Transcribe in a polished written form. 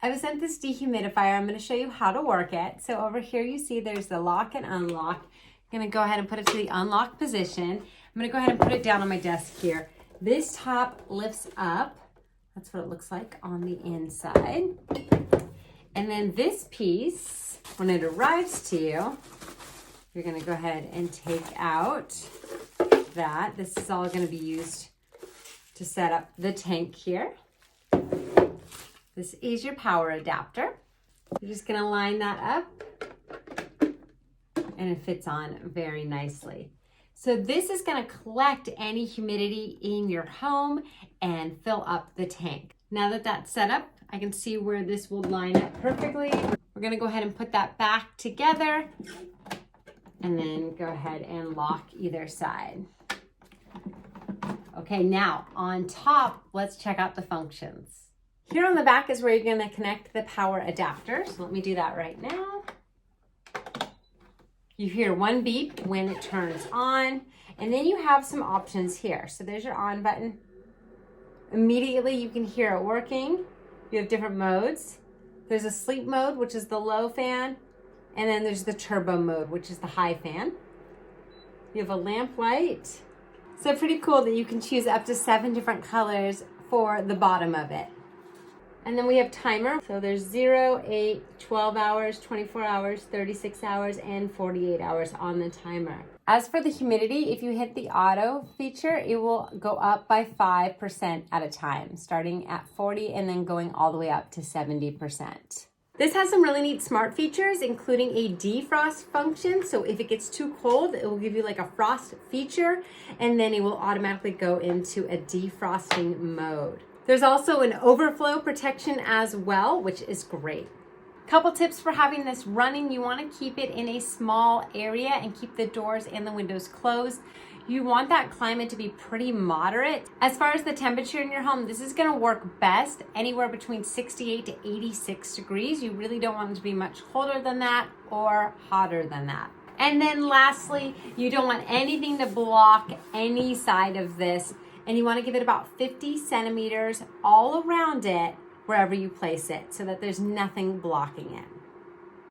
I was sent this dehumidifier. I'm going to show you how to work it. So over here you see there's the lock and unlock. I'm going to go ahead and put it to the unlock position. I'm going to go ahead and put it down on my desk here. This top lifts up. That's what it looks like on the inside. And then this piece, when it arrives to you, you're going to go ahead and take out that. This is all going to be used to set up the tank here. This is your power adapter. You're just going to line that up and it fits on very nicely. So this is going to collect any humidity in your home and fill up the tank. Now that that's set up, I can see where this will line up perfectly. We're going to go ahead and put that back together and then go ahead and lock either side. Okay, now on top, let's check out the functions. Here on the back is where you're going to connect the power adapter. So let me do that right now. You hear one beep when it turns on, and then you have some options here. So there's your on button. Immediately you can hear it working. You have different modes. There's a sleep mode, which is the low fan, and then there's the turbo mode, which is the high fan. You have a lamp light. So pretty cool that you can choose up to 7 different colors for the bottom of it. And then we have timer. So there's 0, 8, 12 hours, 24 hours, 36 hours, and 48 hours on the timer. As for the humidity, if you hit the auto feature, it will go up by 5% at a time, starting at 40 and then going all the way up to 70%. This has some really neat smart features, including a defrost function. So if it gets too cold, it will give you like a frost feature, and then it will automatically go into a defrosting mode. There's also an overflow protection as well, which is great. Couple tips for having this running. You want to keep it in a small area and keep the doors and the windows closed. You want that climate to be pretty moderate. As far as the temperature in your home, this is going to work best anywhere between 68 to 86 degrees. You really don't want it to be much colder than that or hotter than that. And then lastly, you don't want anything to block any side of this. And you want to give it about 50 centimeters all around it wherever you place it so that there's nothing blocking it.